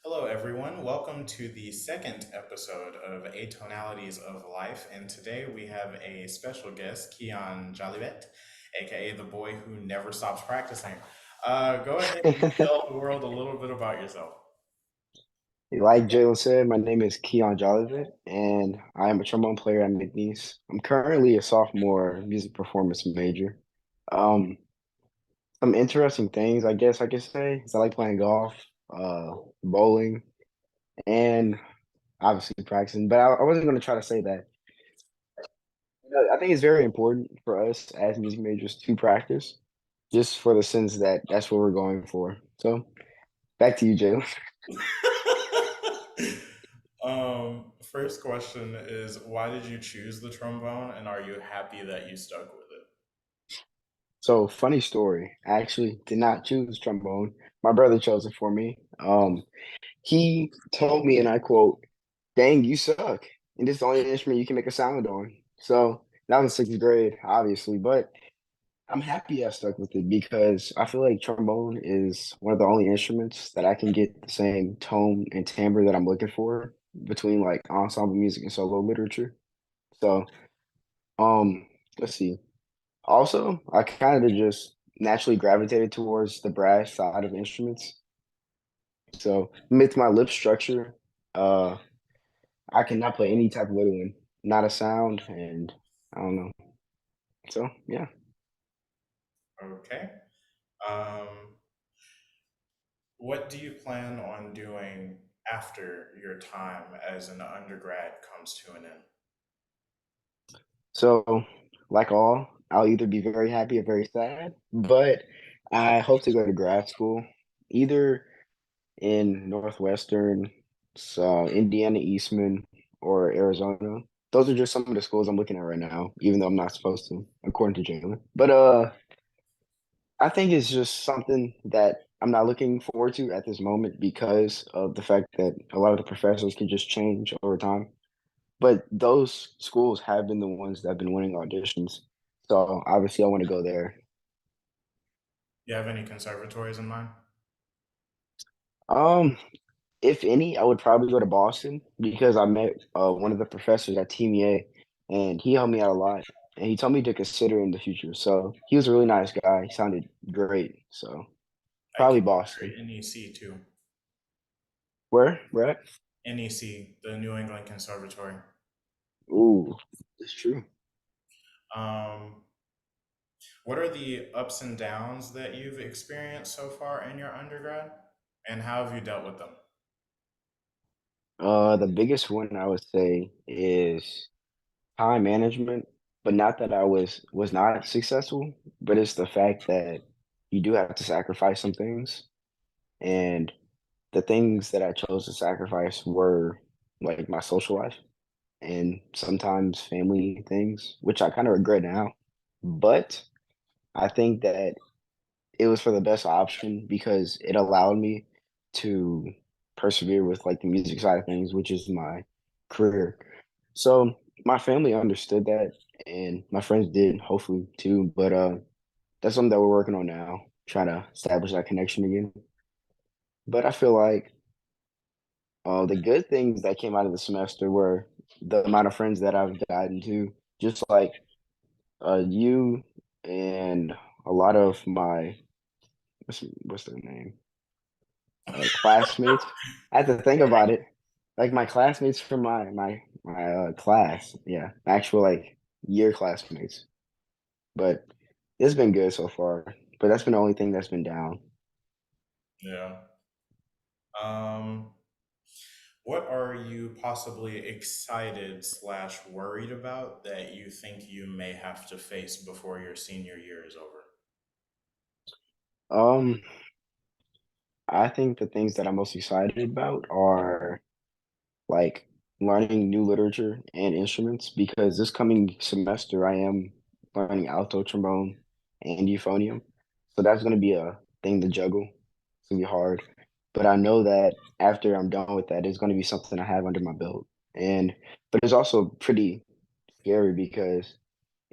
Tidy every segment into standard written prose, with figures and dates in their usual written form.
Hello, everyone. Welcome to the second episode of Atonalities of Life. And today we have a special guest, Keyon Jolivette, aka the boy who never stops practicing. Go ahead and tell the world a little bit about yourself. Like Jalen said, my name is Keyon Jolivette, and I am a trombone player at McNeese. I'm currently a sophomore music performance major. Um, some interesting things, I guess I could say, is I like playing golf, bowling, and obviously practicing. But I wasn't going to try to say that. I think it's very important for us as music majors to practice, just for the sense that that's what we're going for. So back to you, Jalen. First question is why did you choose the trombone, and are you happy that you stuck with it? So funny story. I actually did not choose trombone. My brother chose it for me. He told me, and I quote, "Dang, you suck, and this is the only instrument you can make a sound on." So that was 6th grade, obviously, but I'm happy I stuck with it because I feel like trombone is one of the only instruments that I can get the same tone and timbre that I'm looking for between like ensemble music and solo literature. So, um, let's see. Also, I kind of just naturally gravitated towards the brass side of instruments. So, with my lip structure, uh, I cannot play any type of little one, not a sound, and I don't know. So, yeah. Okay. Um, what do you plan on doing after your time as an undergrad comes to an end? So, like all, I'll either be very happy or very sad, but I hope to go to grad school, either in Northwestern, so Indiana Eastman, or Arizona. Those are just some of the schools I'm looking at right now, even though I'm not supposed to, according to Jalen. But I think it's just something that I'm not looking forward to at this moment because of the fact that a lot of the professors can just change over time. But those schools have been the ones that have been winning auditions. So obviously I want to go there. You have any conservatories in mind? Um, if any, I would probably go to Boston because I met one of the professors at TMA and he helped me out a lot. And he told me to consider in the future. So he was a really nice guy. He sounded great. So I probably consider Boston. NEC too. Where? Where at? NEC, the New England Conservatory. Ooh, that's true. Um, what are the ups and downs that you've experienced so far in your undergrad, and how have you dealt with them? The biggest one I would say is time management, but not that I was not successful, but it's the fact that you do have to sacrifice some things, and the things that I chose to sacrifice were like my social life and sometimes family things, which I kind of regret now. But I think that it was for the best option because it allowed me to persevere with like the music side of things, which is my career. So my family understood that and my friends did, hopefully too. But that's something that we're working on now, trying to establish that connection again. But I feel like the good things that came out of the semester were the amount of friends that I've gotten to, just like you and a lot of my what's their name? Classmates. I had to think about it. Like my classmates from my class, yeah, actual like year classmates. But it's been good so far. But that's been the only thing that's been down. Yeah. Um, what are you possibly excited slash worried about that you think you may have to face before your senior year is over? Um, I think the things that I'm most excited about are like learning new literature and instruments because this coming semester I am learning alto trombone and euphonium. So that's going to be a thing to juggle. It's going to be hard. But I know that after I'm done with that, it's going to be something I have under my belt. And but it's also pretty scary because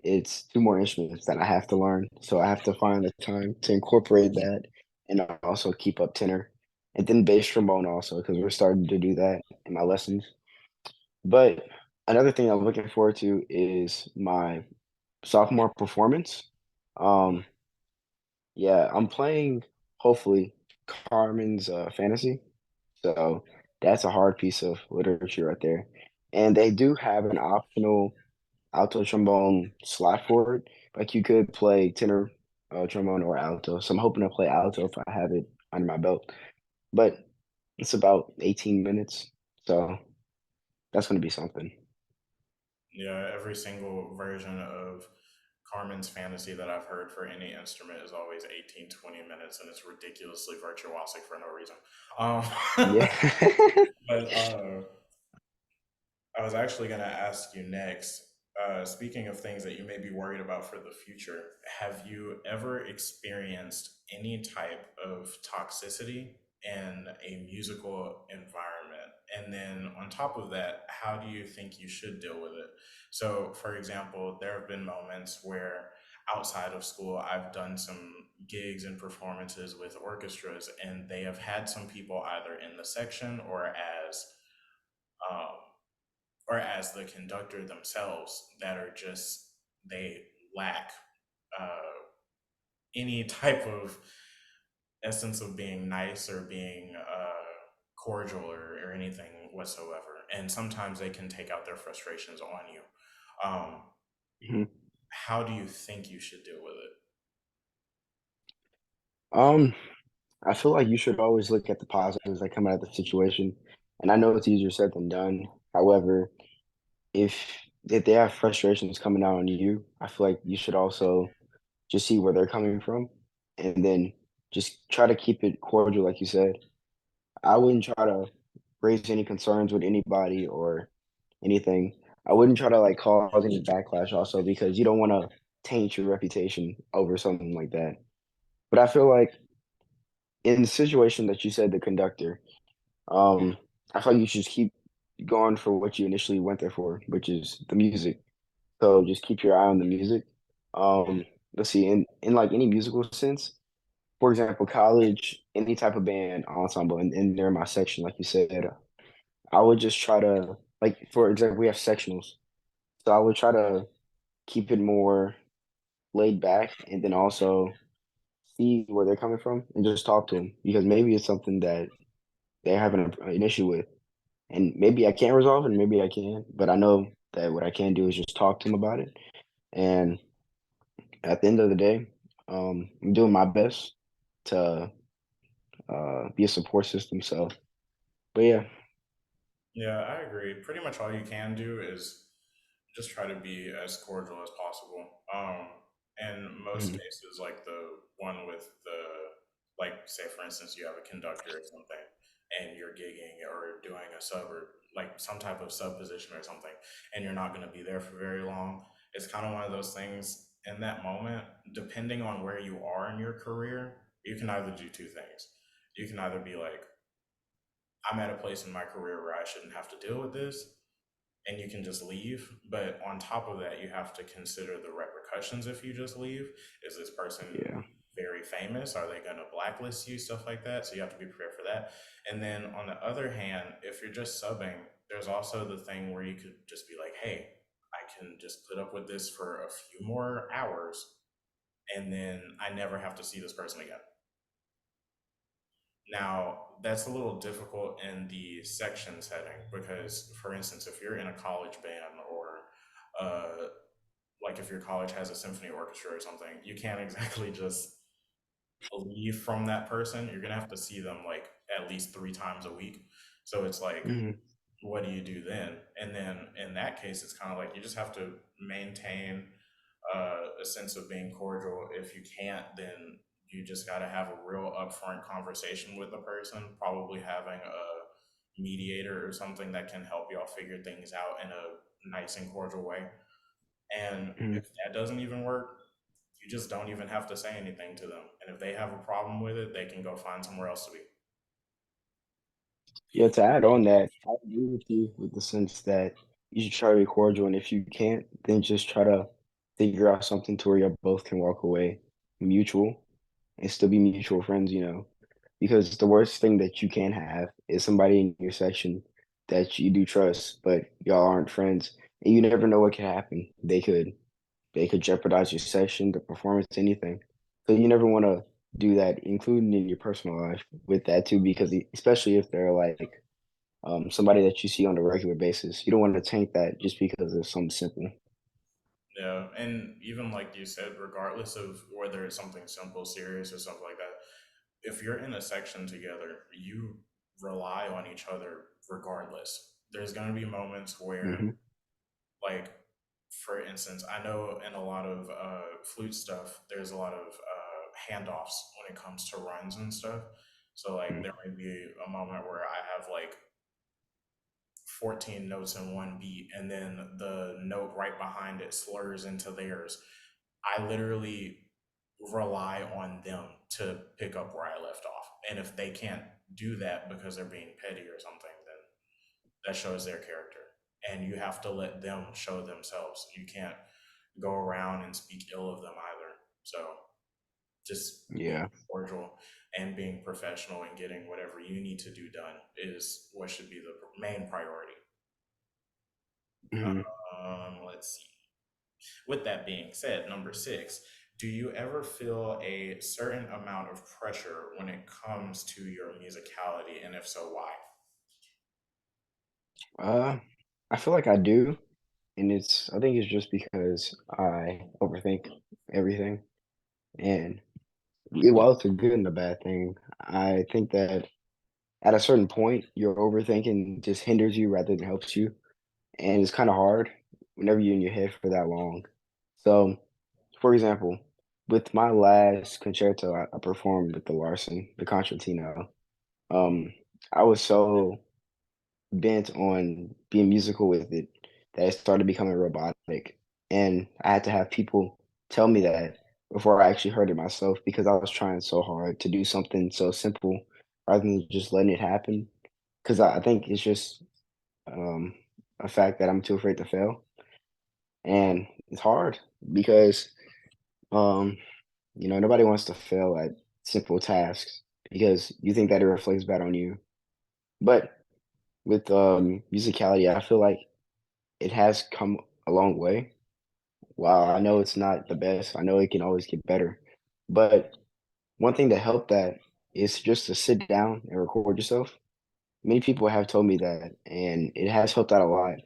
it's two more instruments that I have to learn. So I have to find the time to incorporate that and also keep up tenor. and then bass trombone also because we're starting to do that in my lessons. But another thing I'm looking forward to is my sophomore performance. Um, yeah, I'm playing hopefully Carmen's Fantasy. So that's a hard piece of literature right there. And they do have an optional alto trombone slot for it. Like you could play tenor trombone or alto. So I'm hoping to play alto if I have it under my belt. But it's about 18 minutes. So that's going to be something. Yeah, every single version of Carmen's Fantasy that I've heard for any instrument is always 18, 20 minutes, and it's ridiculously virtuosic for no reason. Yeah. But I was actually going to ask you next. Speaking of things that you may be worried about for the future, have you ever experienced any type of toxicity in a musical environment? And then on top of that, how do you think you should deal with it? So, for example, there have been moments where outside of school, I've done some gigs and performances with orchestras, and they have had some people either in the section um, or as the conductor themselves that are just they lack uh, any type of essence of being nice or being cordial or anything whatsoever. And sometimes they can take out their frustrations on you. Um, Mhm. how do you think you should deal with it? Um, I feel like you should always look at the positives that come out of the situation. And I know it's easier said than done. However, if if they have frustrations coming out on you, I feel like you should also just see where they're coming from and then just try to keep it cordial, like you said. I wouldn't try to raise any concerns with anybody or anything. I wouldn't try to like cause any backlash also because you don't want to taint your reputation over something like that. But I feel like in the situation that you said, the conductor, I feel like you should just keep going for what you initially went there for, which is the music. So just keep your eye on the music. Um, let's see, in like any musical sense, for example, college, any type of band, ensemble, and they're in my section, like you said, I would just try to like for example, we have sectionals. So I would try to keep it more laid back and then also see where they're coming from and just talk to them because maybe it's something that they're having an issue with. And maybe I can't resolve it, and maybe I can, but I know that what I can do is just talk to them about it. And at the end of the day, I'm doing my best to be a support system. So, but yeah. Yeah, I agree. Pretty much all you can do is just try to be as cordial as possible. In most Mhm. cases, like the one with the, like, say for instance, you have a conductor or something, and you're gigging or doing a sub or like some type of sub position or something, and you're not going to be there for very long. It's kind of one of those things in that moment, depending on where you are in your career, you can either do two things. You can either be like, I'm at a place in my career where I shouldn't have to deal with this, and you can just leave. But on top of that, you have to consider the repercussions if you just leave. Is this person Yeah. very famous? Are they going to blacklist you? Stuff like that. So you have to be prepared for that. And then on the other hand, if you're just subbing, there's also the thing where you could just be like, hey, I can just put up with this for a few more hours and then I never have to see this person again. Now, that's a little difficult in the section setting because, for instance, if you're in a college band or like if your college has a symphony orchestra or something, you can't exactly just leave from that person. You're gonna have to see them like at least 3 times a week. So it's like, Mhm. what do you do then? And then in that case, it's kind of like you just have to maintain a sense of being cordial. If you can't, then you just got to have a real upfront conversation with the person, probably having a mediator or something that can help y'all figure things out in a nice and cordial way. And Mhm. if that doesn't even work, you just don't even have to say anything to them. And if they have a problem with it, they can go find somewhere else to be. Yeah, to add on that, I agree with you with the sense that you should try to be cordial, and if you can't, then just try to figure out something to where you both can walk away mutual and still be mutual friends. because the worst thing that you can have is somebody in your section that you do trust, but y'all aren't friends, and you never know what could happen. They could jeopardize your session, the performance, anything. So you never want to do that, including in your personal life with that too, because especially if they're like somebody that you see on a regular basis, you don't want to taint that just because of something simple. Yeah, and even like you said, regardless of whether it's something simple, serious, or something like that, if you're in a section together, you rely on each other regardless. There's going to be moments where, Hmm. like, for instance, I know in a lot of flute stuff, there's a lot of handoffs when it comes to runs and stuff. So, like, there may be a moment where I have like 14 notes in one beat, and then the note right behind it slurs into theirs. I literally rely on them to pick up where I left off. And if they can't do that because they're being petty or something, then that shows their character. And you have to let them show themselves. You can't go around and speak ill of them either. So just being Yeah. cordial and being professional and getting whatever you need to do done is what should be the main priority. Hmm. Let's see. With that being said, number six, do you ever feel a certain amount of pressure when it comes to your musicality? And if so, why? Uh, I feel like I do, and I think it's just because I overthink everything, and while it's a good and a bad thing, I think that at a certain point, your overthinking just hinders you rather than helps you, and it's kind of hard whenever you're in your head for that long. So, for example, with my last concerto, I performed with the Larson, the concertino. Um, I was so bent on being musical with it that it started becoming robotic. And I had to have people tell me that before I actually heard it myself because I was trying so hard to do something so simple rather than just letting it happen. Because I think it's just um, a fact that I'm too afraid to fail. And it's hard because, um, nobody wants to fail at simple tasks because you think that it reflects bad on you. But with musicality, I feel like it has come a long way. While I know it's not the best, I know it can always get better. But one thing that helped that is just to sit down and record yourself. Many people have told me that, and it has helped out a lot.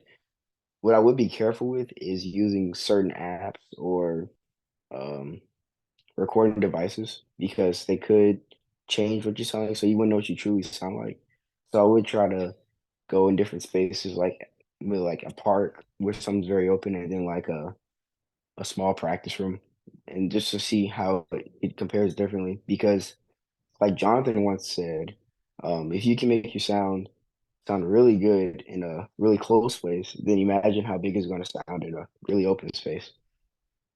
What I would be careful with is using certain apps or um, recording devices because they could change what you sound like, so you wouldn't know what you truly sound like. So I would try to go in different spaces, like with like a park where something's very open, and then like a small practice room, and just to see how it compares differently. Because, like Jonathan once said, if you can make you sound really good in a really close space, then imagine how big it's going to sound in a really open space.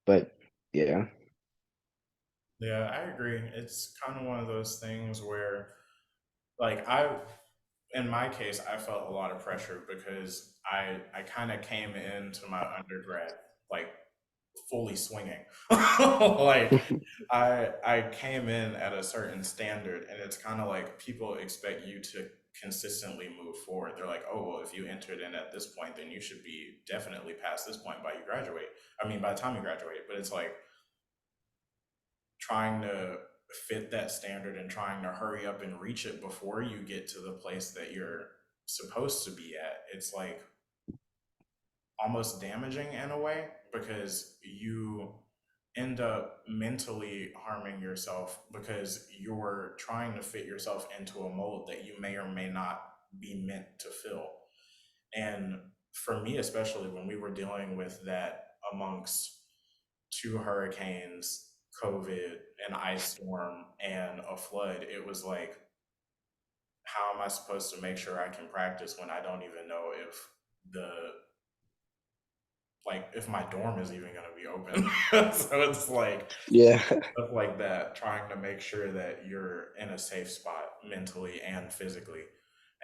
But yeah. Yeah, I agree. It's kind of one of those things where, like, in my case, I felt a lot of pressure because I kind of came into my undergrad like fully swinging. Like I came in at a certain standard, and it's kind of like people expect you to consistently move forward. They're like, oh well, if you entered in at this point, then you should be definitely past this point by you graduate. I mean, by the time you graduate. But it's like trying to fit that standard and trying to hurry up and reach it before you get to the place that you're supposed to be at. It's like almost damaging in a way because you end up mentally harming yourself because you're trying to fit yourself into a mold that you may or may not be meant to fill. And for me, especially when we were dealing with that amongst two hurricanes, COVID, an ice storm, and a flood, it was like, how am I supposed to make sure I can practice when I don't even know if the if my dorm is even going to be open? So it's like Yeah. stuff like that, trying to make sure that you're in a safe spot mentally and physically.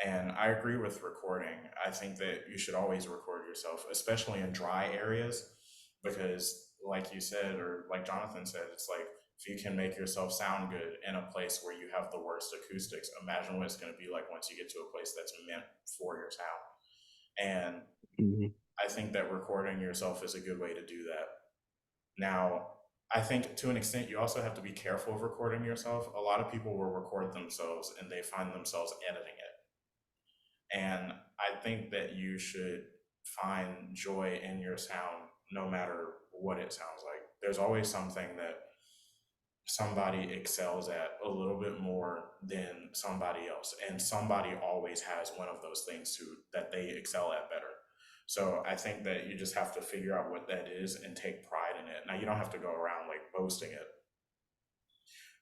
And I agree with recording. I think that you should always record yourself, especially in dry areas, because, like you said, or like Jonathan said, it's like if you can make yourself sound good in a place where you have the worst acoustics, imagine what it's going to be like once you get to a place that's meant for your sound. And Mhm. I think that recording yourself is a good way to do that. Now, I think to an extent, you also have to be careful of recording yourself. A lot of people will record themselves and they find themselves editing it. And I think that you should find joy in your sound no matter what it sounds like. There's always something that somebody excels at a little bit more than somebody else, and somebody always has one of those things too that they excel at better. So I think that you just have to figure out what that is and take pride in it. Now you don't have to go around like boasting it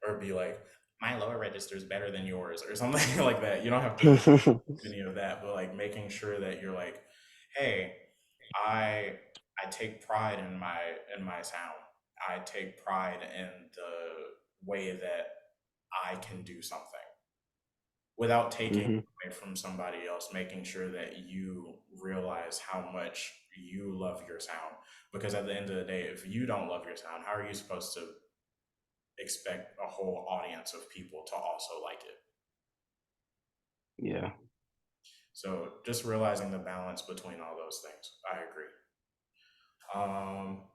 or be like, my lower register is better than yours or something like that. You don't have to do any of that, but like making sure that you're like, hey, I I take pride in my sound. I take pride in the way that I can do something without taking Mhm. away from somebody else, making sure that you realize how much you love your sound. Because at the end of the day, if you don't love your sound, how are you supposed to expect a whole audience of people to also like it? Yeah. So just realizing the balance between all those things. I agree. Um,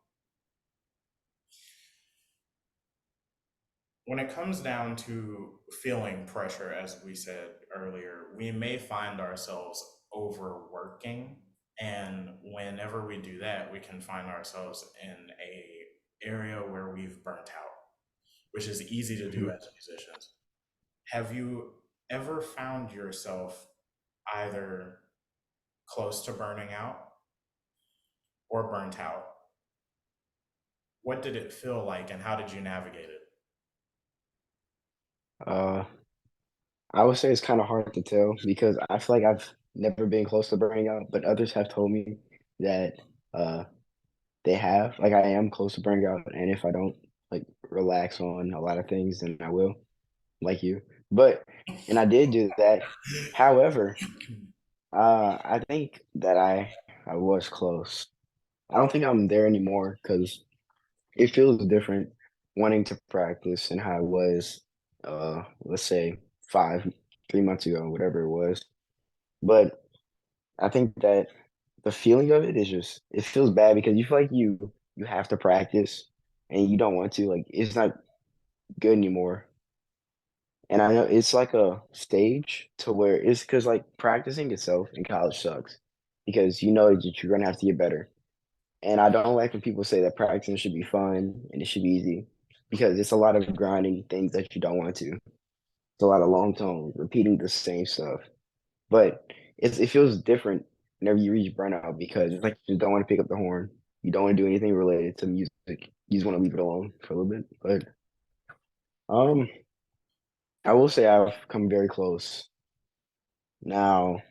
when it comes down to feeling pressure, as we said earlier, we may find ourselves overworking. And whenever we do that, we can find ourselves in a area where we've burnt out, which is easy to do Mhm. as musicians. Have you ever found yourself either close to burning out or burnt out? What did it feel like and how did you navigate it? Uh, I would say it's kinda hard to tell because I feel like I've never been close to burning out, but others have told me that, uh, they have. Like, I am close to burning out, and if I don't, like, relax on a lot of things, then I will, like you. But and I did do that. However, I think that I was close. I don't think I'm there anymore because it feels different wanting to practice and how it was, let's say 5, 3 months ago, whatever it was. But I think that the feeling of it is just it feels bad because you feel like you have to practice and you don't want to, like, it's not good anymore. And I know it's like a stage to where it's because like, practicing itself in college sucks because you know that you're gonna have to get better. And I don't like when people say that practicing should be fun and it should be easy because it's a lot of grinding things that you don't want to. It's a lot of long tone, repeating the same stuff. But it feels different whenever you reach burnout because it's like you don't want to pick up the horn. You don't want to do anything related to music. You just want to leave it alone for a little bit. But um, I will say I've come very close. Now,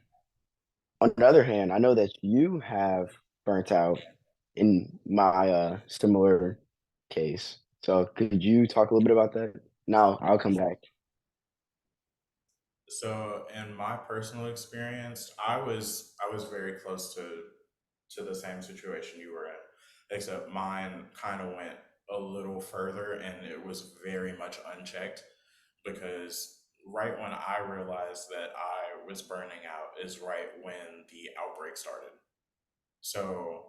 on the other hand, I know that you have burnt out in my similar case. So could you talk a little bit about that? Now I'll come back. So, in my personal experience, I was very close to the same situation you were in, except mine kind of went a little further, and it was very much unchecked because right when I realized that I was burning out is right when the outbreak started. So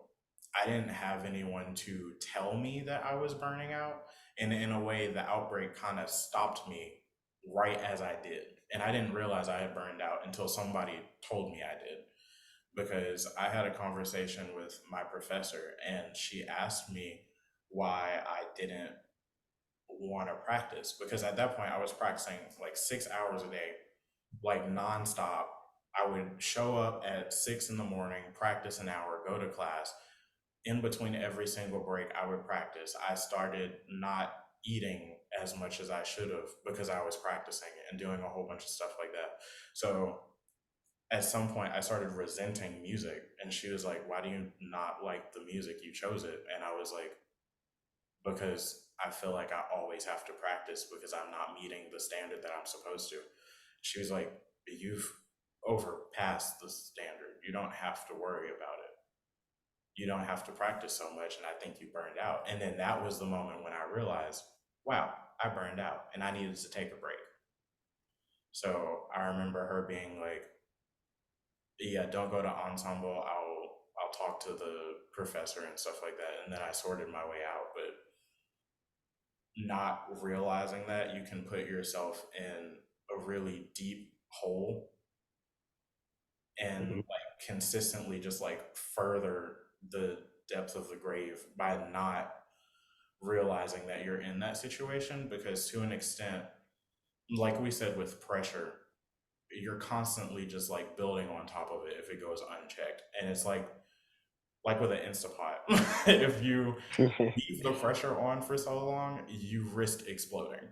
I didn't have anyone to tell me that I was burning out. And in a way, the outbreak kind of stopped me right as I did. And I didn't realize I had burned out until somebody told me I did. Because I had a conversation with my professor and she asked me why I didn't want to practice. Because at that point, I was practicing like 6 hours a day, like nonstop. I would show up at 6 in the morning, practice an hour, go to class, in between every single break I would practice. I started not eating as much as I should have because I was practicing and doing a whole bunch of stuff like that. So at some point I started resenting music and she was like, "Why do you not like the music? You chose it." And I was like, "Because I feel like I always have to practice because I'm not meeting the standard that I'm supposed to." She was like, "You've overpassed the standard. You don't have to worry about it. You don't have to practice so much, and I think you burned out." And then that was the moment when I realized, wow, I burned out and I needed to take a break. So I remember her being like, yeah, don't go to ensemble. I'll talk to the professor and stuff like that. And then I sorted my way out, but not realizing that you can put yourself in a really deep hole and Mhm, like consistently just like further the depth of the grave by not realizing that you're in that situation, because to an extent, like we said with pressure, you're constantly just like building on top of it if it goes unchecked. And it's like with an Instapot. If you leave the pressure on for so long, you risk exploding.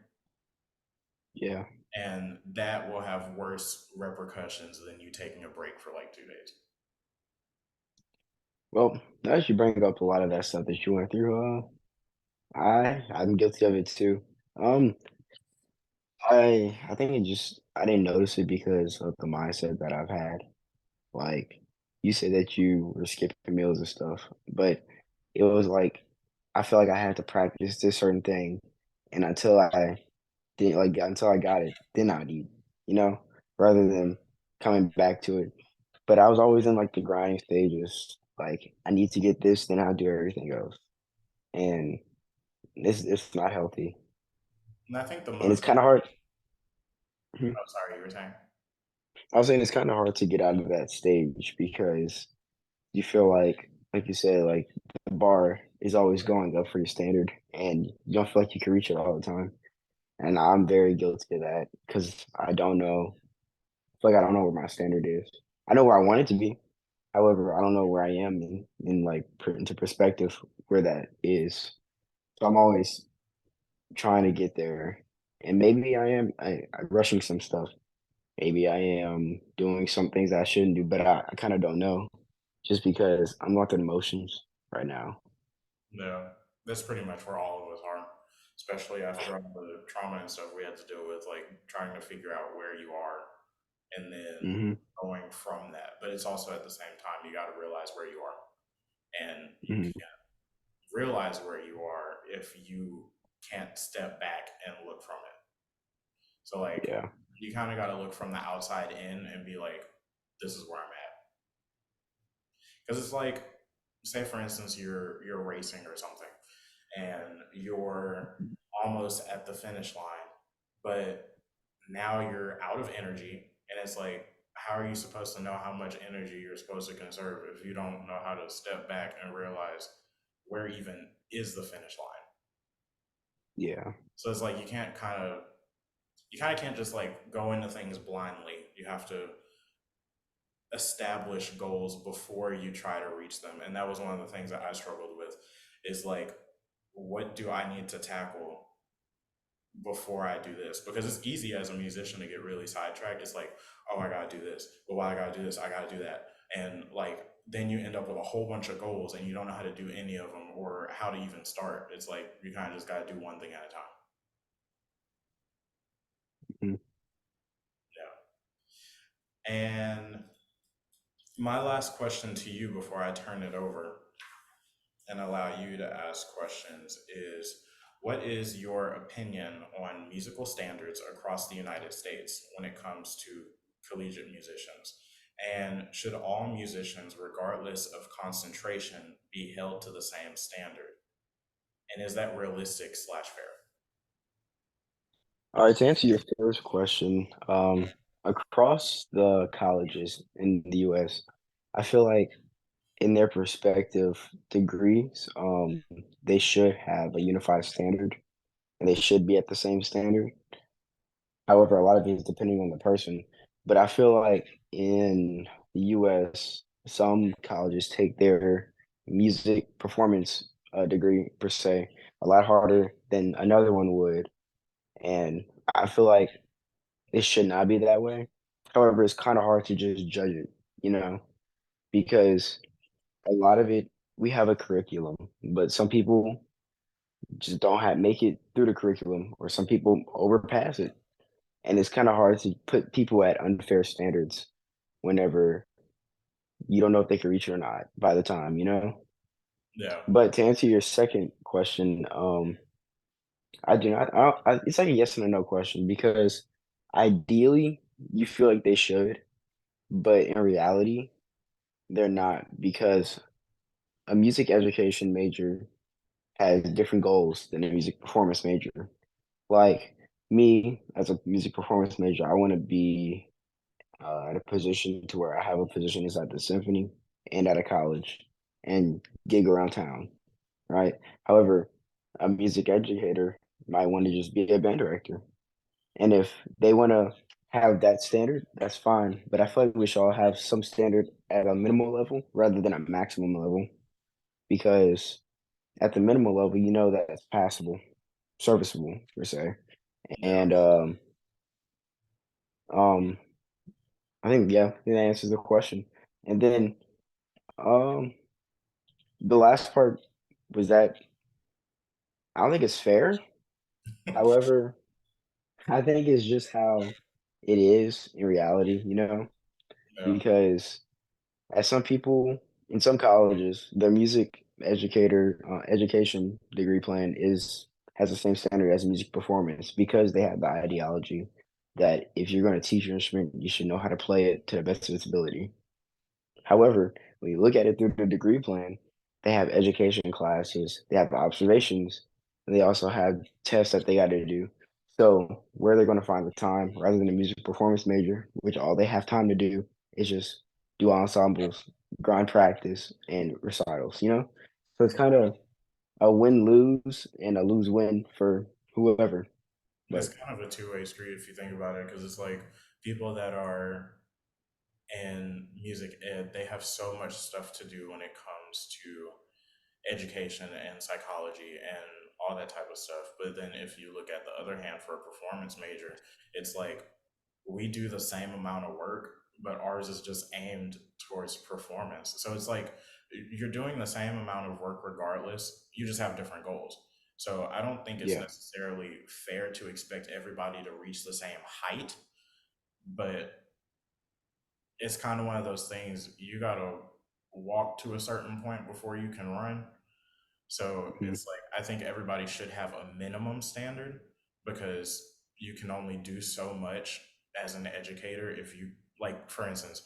yeah. And that will have worse repercussions than you taking a break for like 2 days. Well, now that you bring up a lot of that stuff that you went through, I'm guilty of it too. Um, I think it just I didn't notice it because of the mindset that I've had. Like, you said that you were skipping meals and stuff, but it was like I felt like I had to practice this certain thing, and until I got it, then I'd eat, you know, rather than coming back to it. But I was always in like the grinding stages. Like, I need to get this, then I'll do everything else, and it's not healthy, And I think the and it's most, kind of hard. Mhm. oh, sorry, you were saying? I was saying it's kind of hard to get out of that stage because you feel like you said, like the bar is always going up for your standard, and you don't feel like you can reach it all the time. And I'm very guilty of that because I don't know. I feel like I don't know where my standard is. I know where I want it to be. However, I don't know where I am in like into perspective where that is. So I'm always trying to get there. And maybe I'm rushing some stuff. Maybe I am doing some things I shouldn't do, but I kind of don't know just because I'm not in emotions right now. No, that's pretty much where all of us are, especially after all the trauma and stuff we had to deal with, like trying to figure out where you are and then Hmm. going from that. But it's also at the same time, you got to realize where you are. And you Hmm. can't realize where you are if you can't step back and look from it. So, like, Yeah. you kind of got to look from the outside in and be like, this is where I'm at. Because it's like, say for instance, you're racing or something, and you're almost at the finish line, but now you're out of energy, and it's like, how are you supposed to know how much energy you're supposed to conserve if you don't know how to step back and realize where even is the finish line? Yeah. So it's like you kind of can't just like go into things blindly. You have to establish goals before you try to reach them. And that was one of the things that I struggled with, is like, what do I need to tackle before I do this? Because it's easy as a musician to get really sidetracked. It's like, oh, I gotta do this. But while I gotta do this, I gotta do that. And like then you end up with a whole bunch of goals and you don't know how to do any of them or how to even start. It's like you kind of just gotta do one thing at a time. Mhm. Yeah. And my last question to you before I turn it over and allow you to ask questions is, what is your opinion on musical standards across the United States when it comes to collegiate musicians? And should all musicians, regardless of concentration, be held to the same standard? And is that realistic slash fair? All right, to answer your first question, across the colleges in the US, I feel like in their perspective degrees, they should have a unified standard and they should be at the same standard. However, a lot of it is depending on the person. But I feel like in the US, some colleges take their music performance degree per se a lot harder than another one would. And I feel like it should not be that way. However, it's kind of hard to just judge it, you know, because a lot of it, we have a curriculum, but some people just don't have make it through the curriculum, or some people overpass it. And it's kind of hard to put people at unfair standards whenever you don't know if they can reach it or not by the time, you know? Yeah. But to answer your second question, I do not. It's like a yes and a no question because ideally you feel like they should, but in reality they're not because a music education major has different goals than a music performance major. Like me as a music performance major, I want to be at a position to where I have a position is at the symphony and at a college and gig around town, right? However, a music educator might want to just be a band director. And if they want to have that standard, that's fine. But I feel like we should all have some standard at a minimal level rather than a maximum level because at the minimal level, you know that it's passable, serviceable per se. Yeah. And um, I think yeah, that answers the question. And then um, the last part was that I don't think it's fair. However, I think it's just how it is in reality, Yeah. because as some people in some colleges, their music education degree plan is has the same standard as music performance because they have the ideology that if you're going to teach your instrument, you should know how to play it to the best of its ability. However, when you look at it through the degree plan, they have education classes, they have observations, and they also have tests that they got to do. So where they're going to find the time, rather than a music performance major, which all they have time to do is just do ensembles, grind practice, and recitals. So it's kind of a win lose and a lose win for whoever. It's But kind of a two-way street if you think about it, because it's like people that are in music ed, they have so much stuff to do when it comes to education and psychology and all that type of stuff. But then if you look at the other hand for a performance major, it's like we do the same amount of work, but ours is just aimed towards performance. So it's like you're doing the same amount of work regardless, you just have different goals. So I don't think it's yeah, necessarily fair to expect everybody to reach the same height, but it's kind of one of those things you gotta walk to a certain point before you can run. So mhm. it's like I think everybody should have a minimum standard because you can only do so much as an educator if you like for instance,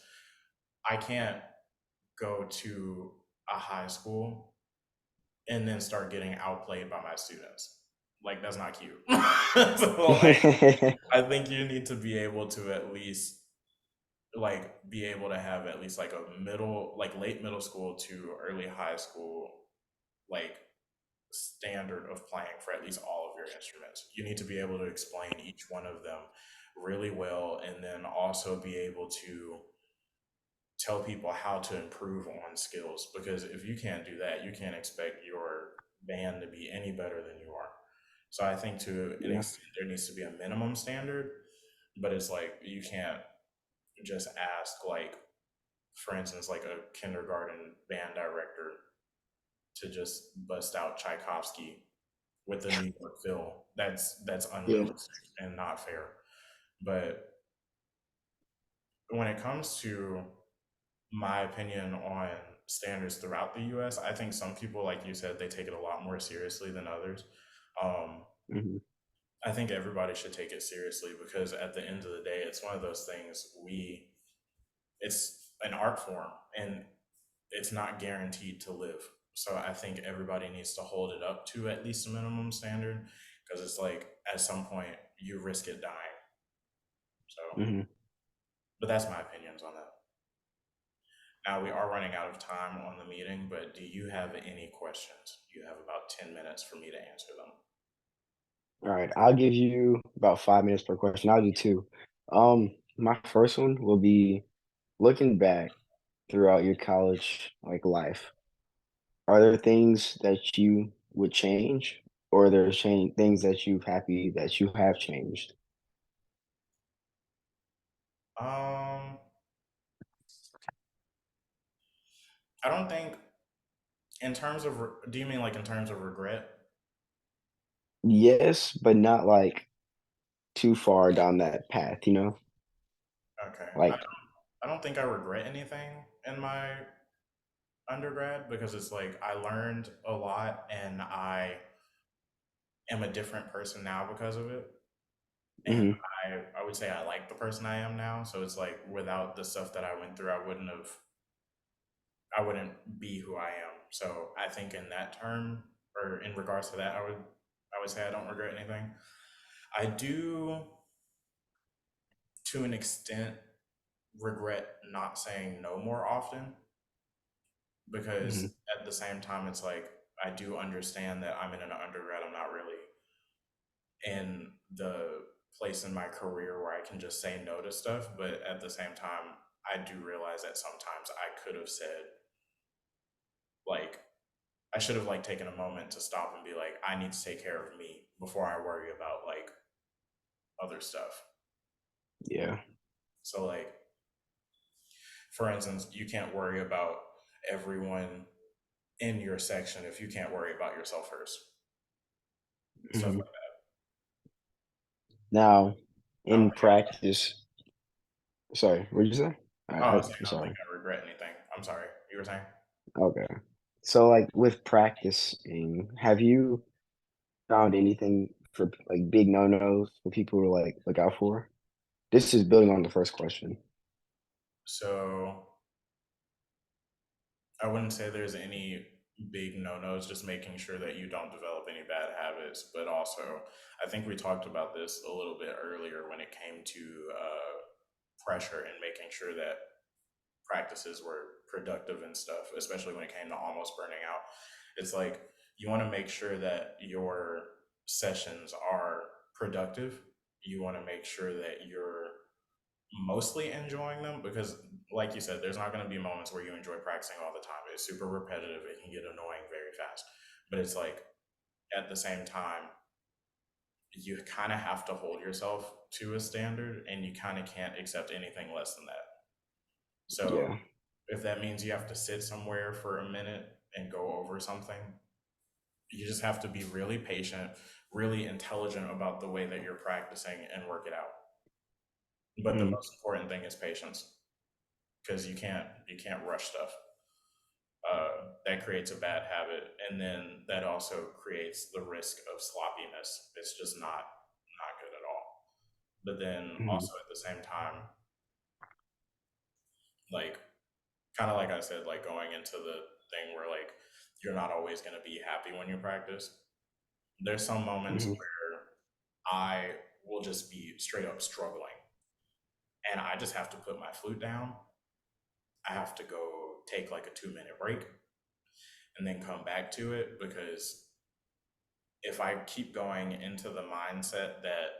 I can't go to a high school and then start getting outplayed by my students. Like that's not cute. So like I think you need to be able to at least like be able to have at least like a middle like late middle school to early high school like standard of playing for at least all of your instruments. You need to be able to explain each one of them really well and then also be able to tell people how to improve on skills because if you can't do that, you can't expect your band to be any better than you are. So I think to an Yeah, extent there needs to be a minimum standard, but it's like you can't just ask like for instance like a kindergarten band director to just bust out Tchaikovsky with the New York feel. That's yeah, unrealistic and not fair. But when it comes to my opinion on standards throughout the US, I think some people, like you said, they take it a lot more seriously than others. Um, mhm, I think everybody should take it seriously because at the end of the day, it's one of those things it's an art form and it's not guaranteed to live. So I think everybody needs to hold it up to at least a minimum standard because it's like at some point you risk it dying. So, mhm. but that's my opinions on that. Now we are running out of time on the meeting, but do you have any questions? You have about 10 minutes for me to answer them. All right, I'll give you about 5 minutes per question. I'll do two. My first one will be looking back throughout your college life. Are there things that you would change, or are there change things that you happy that you have changed? Um, I don't think in terms of do you mean like in terms of regret? Yes, but not too far down that path. Okay. Like, I don't think I regret anything in my undergrad because it's like I learned a lot and I am a different person now because of it. And Hmm. I would say I like the person I am now. So it's like without the stuff that I went through, I wouldn't be who I am. So I think in that term, or in regards to that, I would say I don't regret anything. I do, to an extent, regret not saying no more often, Hmm. because at the same time, it's like I do understand that I'm in an undergrad. I'm not really in the place in my career where I can just say no to stuff. But at the same time, I do realize that sometimes I could have said, like, I should have like taken a moment to stop and be like, I need to take care of me before I worry about like other stuff. Yeah. So like, for instance, you can't worry about everyone in your section if you can't worry about yourself first. Stuff Hmm. like that. Now, I don't in think I, practice, sorry, what did you say? I was saying I'm I don't think sorry. I regret anything. I'm sorry. You were saying? Okay. So, like with practicing, have you found anything for like big no-nos for people to like look out for? This is building on the first question. So I wouldn't say there's any big no-nos, just making sure that you don't develop any bad habits. But also, I think we talked about this a little bit earlier when it came to pressure and making sure that practices were productive and stuff, especially when it came to almost burning out. It's like you want to make sure that your sessions are productive. You want to make sure that you're mostly enjoying them because, like you said, there's not going to be moments where you enjoy practicing all the time. It's super repetitive. It can get annoying very fast. But it's like at the same time, you kind of have to hold yourself to a standard and you kind of can't accept anything less than that. So Yeah. if that means you have to sit somewhere for a minute and go over something, you just have to be really patient, really intelligent about the way that you're practicing and work it out. But the Mm, most important thing is patience because you can't rush stuff. That creates a bad habit, and then that also creates the risk of sloppiness. It's just not good at all. But then mhm, also at the same time, like kind of like I said, like going into the thing where like you're not always going to be happy when you practice. There's some moments mhm. where I will just be straight up struggling, and I just have to put my flute down. I have to go take like a 2 minute break and then come back to it because if I keep going into the mindset that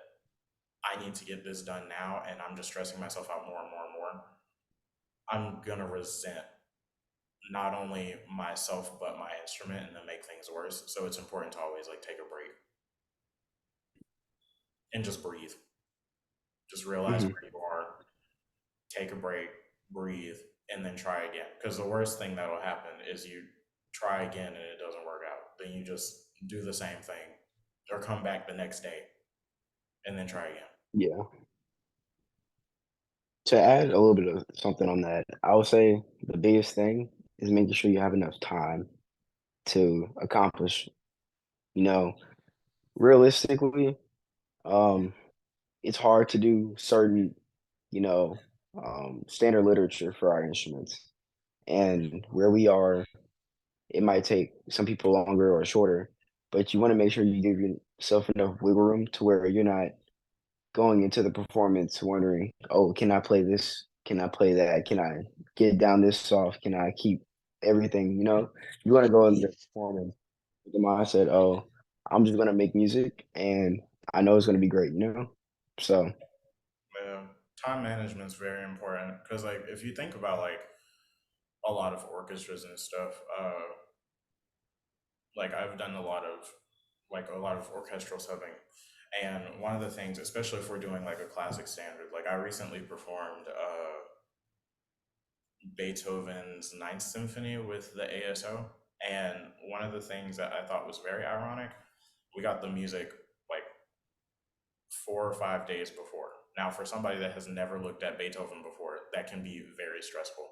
I need to get this done now and I'm just stressing myself out more and more and more, I'm gonna resent not only myself but my instrument and then make things worse. So it's important to always like take a break and just breathe. Just realize Mhm. where you are, take a break, breathe, and then try again. Because the worst thing that'll happen is you try again and it doesn't work out. Then you just do the same thing or come back the next day and then try again. Yeah. To add a little bit of something on that, I would say the biggest thing is making sure you have enough time to accomplish, you know, realistically, um, it's hard to do certain, you know, standard literature for our instruments. And where we are, it might take some people longer or shorter, but you want to make sure you give yourself enough wiggle room to where you're not going into the performance wondering, "Oh, can I play this? Can I play that? Can I get down this soft? Can I keep everything?" You know, you want to go in there performing with the mindset, "Oh, I'm just gonna make music, and I know it's gonna be great." You know, so Yeah, time management is very important because, like, if you think about like a lot of orchestras and stuff, like I've done a lot of orchestral subbing, and one of the things, especially if we're doing like a classic standard, like I recently performed Beethoven's Ninth Symphony with the ASO, and one of the things that I thought was very ironic, we got the music like 4 or 5 days before. Now, for somebody that has never looked at Beethoven before, that can be very stressful.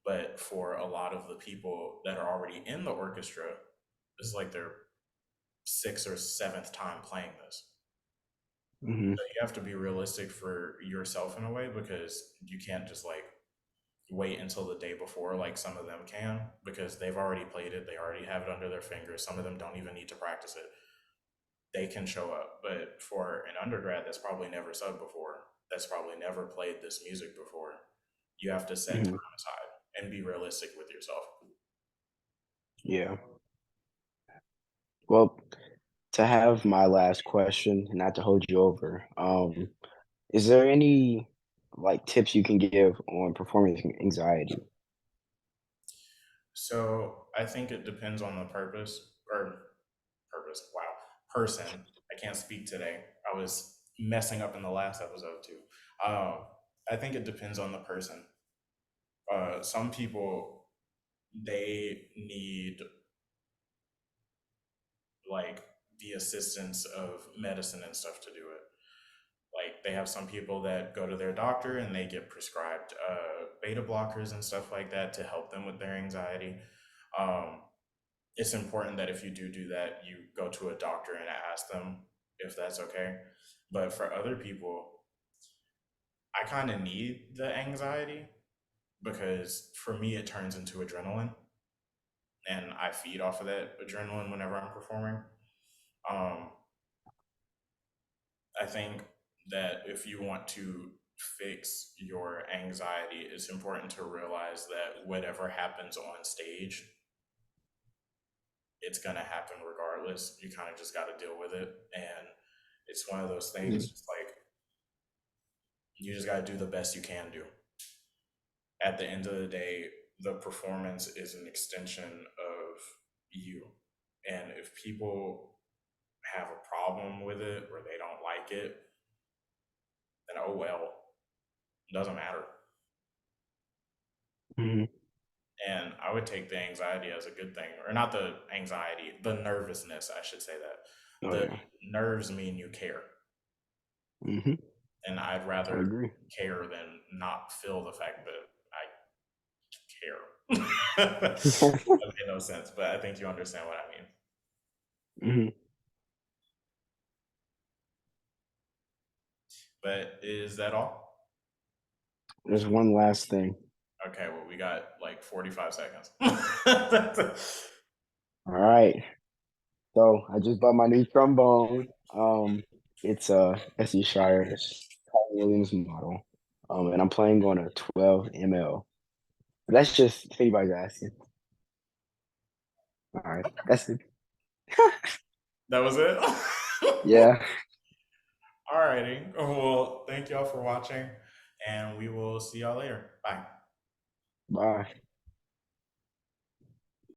But for a lot of the people that are already in the orchestra, this is like their sixth or seventh time playing this. Mhm. So you have to be realistic for yourself in a way because you can't just like wait until the day before like some of them can because they've already played it, they already have it under their fingers. Some of them don't even need to practice it. They can show up. But for an undergrad that's probably never subbed before, that's probably never played this music before, you have to set Mhm. time aside and be realistic with yourself. Yeah. Well, to have my last question, not to hold you over, is there any like tips you can give on performance anxiety? So I think it depends on the wow, person. I can't speak today. I was messing up in the last episode too. Um, I think it depends on the person. Some people, they need like the assistance of medicine and stuff to do it. Like they have some people that go to their doctor and they get prescribed beta blockers and stuff like that to help them with their anxiety. Um, it's important that if you do that, you go to a doctor and ask them if that's okay. But for other people, I kind of need the anxiety because for me, it turns into adrenaline and I feed off of that adrenaline whenever I'm performing. Um, I think that if you want to fix your anxiety, it's important to realize that whatever happens on stage, it's going to happen regardless. You kind of just got to deal with it. And it's one of those things, Mhm. just like you just got to do the best you can do. At the end of the day, the performance is an extension of you. And if people have a problem with it or they don't like it, then oh well, it doesn't matter. Mhm. And I would take the anxiety as a good thing, or not the anxiety, the nervousness, I should say that. Oh The yeah. nerves mean you care. Mhm. And I'd I rather agree. care than not feel the fact that I care. That made no sense, but I think you understand what I mean. Mhm. But is that all? There's one last thing. Okay, well, we got like 45 seconds. All right. So I just bought my new trombone. It's a SE Shire's Paul Williams model. And I'm playing on a 12 ml. That's just if anybody's asking. All right. That's it. That was it? Yeah. Alrighty. Well, thank y'all for watching, and we will see y'all later. Bye. Bye.